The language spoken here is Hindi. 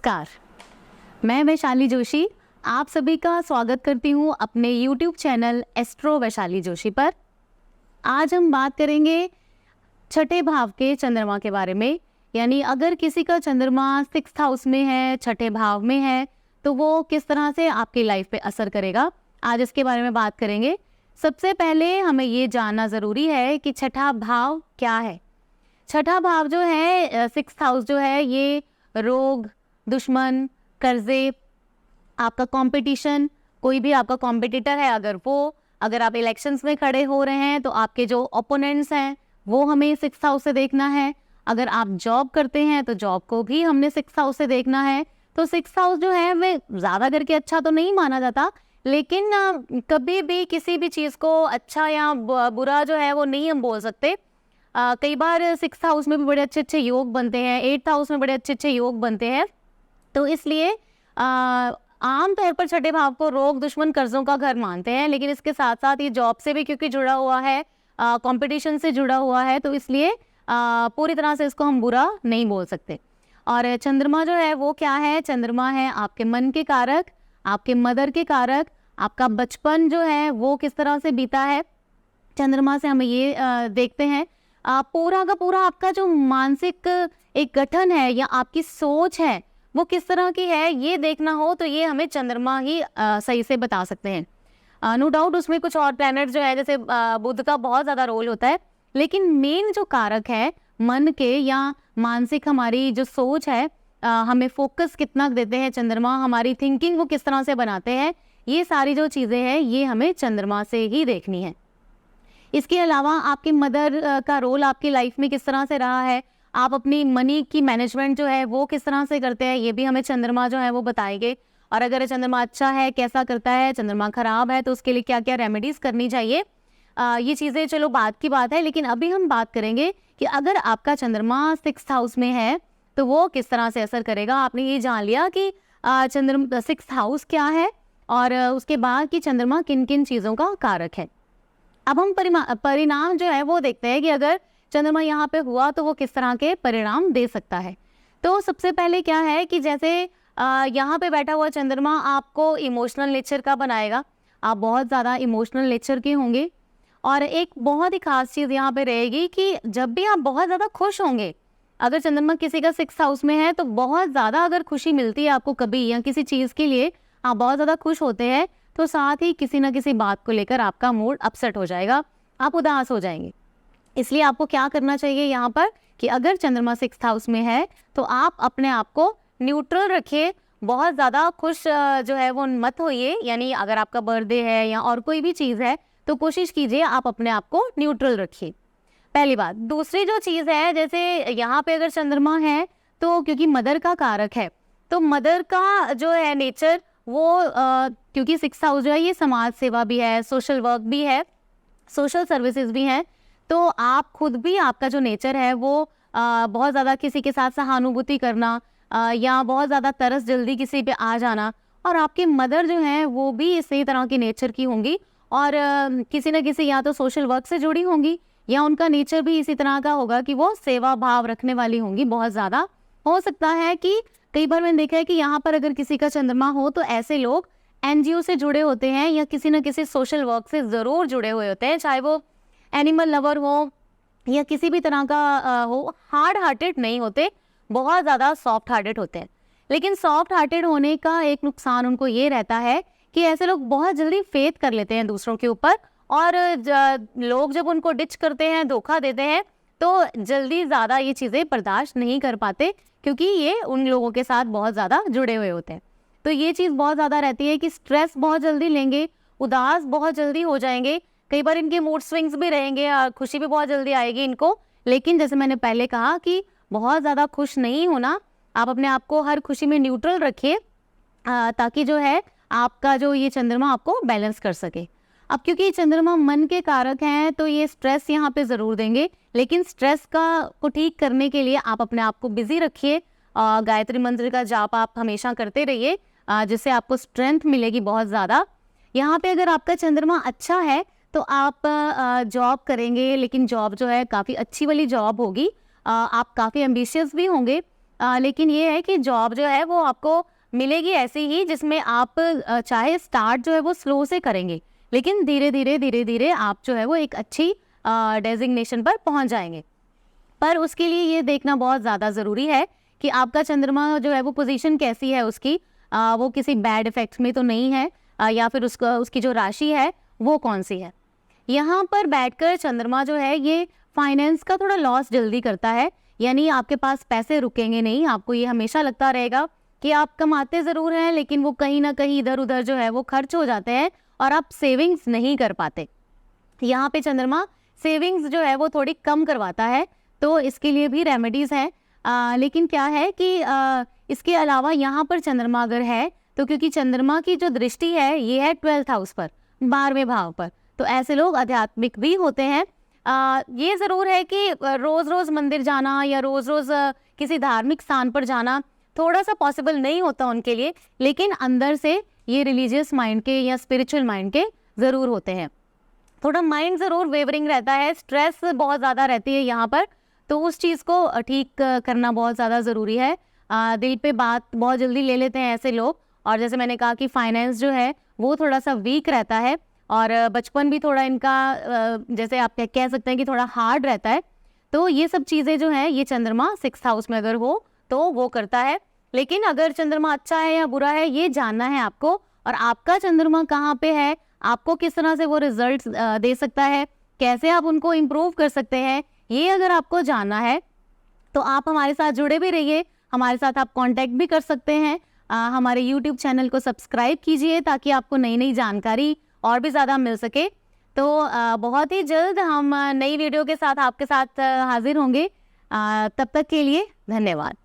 नमस्कार, मैं वैशाली जोशी आप सभी का स्वागत करती हूँ अपने YouTube channel astro Vaishali Joshi पर। आज हम बात करेंगे छठे भाव के चंद्रमा के बारे में। यानी अगर किसी का चंद्रमा 6th हाउस में है, छठे भाव में है, तो वो किस तरह से आपकी लाइफ पे असर करेगा, आज इसके बारे में बात करेंगे। सबसे पहले हमें ये जानना ज़रूरी है कि छठा भाव क्या है। छठा भाव जो है 6th हाउस जो है, ये रोग, दुश्मन, कर्जे, आपका कंपटीशन, कोई भी आपका कॉम्पिटिटर है अगर आप इलेक्शंस में खड़े हो रहे हैं तो आपके जो ओपोनेंट्स हैं वो हमें 6th हाउस से देखना है। अगर आप जॉब करते हैं तो जॉब को भी हमने 6th हाउस से देखना है। तो 6th हाउस जो है वे ज़्यादा करके अच्छा तो नहीं माना जाता, लेकिन कभी भी किसी भी चीज़ को अच्छा या बुरा जो है वो नहीं हम बोल सकते। कई बार 6th हाउस में भी बड़े अच्छे अच्छे योग बनते हैं, 8th हाउस में बड़े अच्छे अच्छे योग बनते हैं। तो इसलिए आम तौर पर छठे भाव को रोग, दुश्मन, कर्जों का घर मानते हैं, लेकिन इसके साथ साथ ये जॉब से भी क्योंकि जुड़ा हुआ है, कंपटीशन से जुड़ा हुआ है, तो इसलिए पूरी तरह से इसको हम बुरा नहीं बोल सकते। और चंद्रमा जो है वो क्या है? चंद्रमा है आपके मन के कारक, आपके मदर के कारक। आपका बचपन जो है वो किस तरह से बीता है, चंद्रमा से हम ये देखते हैं। पूरा का पूरा आपका जो मानसिक एक गठन है या आपकी सोच है वो किस तरह की है, ये देखना हो तो ये हमें चंद्रमा ही सही से बता सकते हैं। नो डाउट उसमें कुछ और प्लैनेट जो है, जैसे बुध का बहुत ज़्यादा रोल होता है, लेकिन मेन जो कारक है मन के या मानसिक हमारी जो सोच है, हमें फोकस कितना देते हैं चंद्रमा, हमारी थिंकिंग वो किस तरह से बनाते हैं, ये सारी जो चीज़ें हैं ये हमें चंद्रमा से ही देखनी है। इसके अलावा आपकी मदर का रोल आपकी लाइफ में किस तरह से रहा है, आप अपनी मनी की मैनेजमेंट जो है वो किस तरह से करते हैं, ये भी हमें चंद्रमा जो है वो बताएंगे। और अगर चंद्रमा अच्छा है कैसा करता है, चंद्रमा खराब है तो उसके लिए क्या क्या रेमेडीज़ करनी चाहिए, ये चीज़ें चलो बाद की बात है। लेकिन अभी हम बात करेंगे कि अगर आपका चंद्रमा 6th हाउस में है तो वो किस तरह से असर करेगा। आपने ये जान लिया कि चंद्रमा 6th हाउस क्या है और उसके बाद कि चंद्रमा किन किन चीज़ों का कारक है। अब हम परिणाम जो है वो देखते हैं कि अगर चंद्रमा यहाँ पे हुआ तो वो किस तरह के परिणाम दे सकता है। तो सबसे पहले क्या है कि जैसे यहाँ पे बैठा हुआ चंद्रमा आपको इमोशनल नेचर का बनाएगा, आप बहुत ज़्यादा इमोशनल नेचर के होंगे। और एक बहुत ही खास चीज़ यहाँ पे रहेगी कि जब भी आप बहुत ज़्यादा खुश होंगे, अगर चंद्रमा किसी का 6th हाउस में है तो बहुत ज़्यादा अगर खुशी मिलती है आपको कभी या किसी चीज़ के लिए आप बहुत ज़्यादा खुश होते हैं, तो साथ ही किसी ना किसी बात को लेकर आपका मूड अपसेट हो जाएगा, आप उदास हो जाएंगे। इसलिए आपको क्या करना चाहिए यहाँ पर कि अगर चंद्रमा 6th हाउस में है तो आप अपने आप को न्यूट्रल रखिए, बहुत ज़्यादा खुश जो है वो मत होइए। यानी अगर आपका बर्थडे है या और कोई भी चीज़ है तो कोशिश कीजिए आप अपने आप को न्यूट्रल रखिए, पहली बात। दूसरी जो चीज़ है, जैसे यहाँ पे अगर चंद्रमा है तो क्योंकि मदर का कारक है, तो मदर का जो है नेचर वो क्योंकि 6th हाउस जो है ये समाज सेवा भी है, सोशल वर्क भी है, सोशल सर्विसेज भी हैं, तो आप खुद भी आपका जो नेचर है वो बहुत ज़्यादा किसी के साथ सहानुभूति करना या बहुत ज़्यादा तरस जल्दी किसी पे आ जाना, और आपकी मदर जो है वो भी इसी तरह की नेचर की होंगी और किसी न किसी या तो सोशल वर्क से जुड़ी होंगी या उनका नेचर भी इसी तरह का होगा कि वो सेवा भाव रखने वाली होंगी बहुत ज़्यादा। हो सकता है कि कई बार मैंने देखा है कि यहाँ पर अगर किसी का चंद्रमा हो तो ऐसे लोग NGO से जुड़े होते हैं या किसी न किसी सोशल वर्क से ज़रूर जुड़े हुए होते हैं, चाहे वो एनिमल लवर हो या किसी भी तरह का हो। हार्ड हार्टेड नहीं होते, बहुत ज़्यादा सॉफ्ट हार्टेड होते हैं। लेकिन सॉफ्ट हार्टेड होने का एक नुकसान उनको ये रहता है कि ऐसे लोग बहुत जल्दी फेथ कर लेते हैं दूसरों के ऊपर, और लोग जब उनको डिच करते हैं, धोखा देते हैं, तो जल्दी ज़्यादा ये चीज़ें बर्दाश्त नहीं कर पाते क्योंकि ये उन लोगों के साथ बहुत ज़्यादा जुड़े हुए होते हैं। तो ये चीज़ बहुत ज़्यादा रहती है कि स्ट्रेस बहुत जल्दी लेंगे, उदास बहुत जल्दी हो जाएंगे, कई बार इनके मूड स्विंग्स भी रहेंगे, खुशी भी बहुत जल्दी आएगी इनको। लेकिन जैसे मैंने पहले कहा कि बहुत ज़्यादा खुश नहीं होना, आप अपने आप को हर खुशी में न्यूट्रल रखिए ताकि जो है आपका जो ये चंद्रमा आपको बैलेंस कर सके। अब क्योंकि चंद्रमा मन के कारक हैं तो ये स्ट्रेस यहाँ पे ज़रूर देंगे, लेकिन स्ट्रेस को ठीक करने के लिए आप अपने आप को बिजी रखिए। गायत्री मंत्र का जाप आप हमेशा करते रहिए, जिससे आपको स्ट्रेंथ मिलेगी बहुत ज़्यादा। यहाँ पे अगर आपका चंद्रमा अच्छा है तो आप जॉब करेंगे, लेकिन जॉब जो है काफ़ी अच्छी वाली जॉब होगी, आप काफ़ी एम्बिशियस भी होंगे लेकिन ये है कि जॉब जो है वो आपको मिलेगी ऐसी ही जिसमें आप चाहे स्टार्ट जो है वो स्लो से करेंगे, लेकिन धीरे धीरे आप जो है वो एक अच्छी डेजिग्नेशन पर पहुंच जाएंगे। पर उसके लिए ये देखना बहुत ज़्यादा ज़रूरी है कि आपका चंद्रमा जो है वो पोजीशन कैसी है उसकी, वो किसी बैड इफेक्ट्स में तो नहीं है, या फिर उसकी जो राशि है वो कौन सी है। यहाँ पर बैठकर चंद्रमा जो है ये फाइनेंस का थोड़ा लॉस जल्दी करता है, यानी आपके पास पैसे रुकेंगे नहीं। आपको ये हमेशा लगता रहेगा कि आप कमाते ज़रूर हैं, लेकिन वो कहीं ना कहीं इधर उधर जो है वो खर्च हो जाते हैं और आप सेविंग्स नहीं कर पाते। यहाँ पे चंद्रमा सेविंग्स जो है वो थोड़ी कम करवाता है, तो इसके लिए भी रेमेडीज़ हैं। लेकिन क्या है कि इसके अलावा यहाँ पर चंद्रमा अगर है तो क्योंकि चंद्रमा की जो दृष्टि है ये है 12th हाउस पर, 12वें भाव पर, तो ऐसे लोग आध्यात्मिक भी होते हैं। ये ज़रूर है कि रोज़ रोज़ मंदिर जाना या रोज़ रोज़ किसी धार्मिक स्थान पर जाना थोड़ा सा पॉसिबल नहीं होता उनके लिए, लेकिन अंदर से ये रिलीजियस माइंड के या स्पिरिचुअल माइंड के ज़रूर होते हैं। थोड़ा माइंड ज़रूर वेवरिंग रहता है, स्ट्रेस बहुत ज़्यादा रहती है यहाँ पर, तो उस चीज़ को ठीक करना बहुत ज़्यादा ज़रूरी है। दिल पे बात बहुत जल्दी ले लेते हैं ऐसे लोग, और जैसे मैंने कहा कि फाइनेंस जो है वो थोड़ा सा वीक रहता है, और बचपन भी थोड़ा इनका जैसे आप कह सकते हैं कि थोड़ा हार्ड रहता है। तो ये सब चीज़ें जो हैं ये चंद्रमा 6th हाउस में अगर हो तो वो करता है। लेकिन अगर चंद्रमा अच्छा है या बुरा है ये जानना है आपको, और आपका चंद्रमा कहाँ पे है, आपको किस तरह से वो रिजल्ट्स दे सकता है, कैसे आप उनको इम्प्रूव कर सकते हैं, ये अगर आपको जानना है तो आप हमारे साथ जुड़े भी रहिए। हमारे साथ आप कांटेक्ट भी कर सकते हैं। हमारे यूट्यूब चैनल को सब्सक्राइब कीजिए ताकि आपको नई नई जानकारी और भी ज़्यादा मिल सके। तो बहुत ही जल्द हम नई वीडियो के साथ आपके साथ हाजिर होंगे। तब तक के लिए धन्यवाद।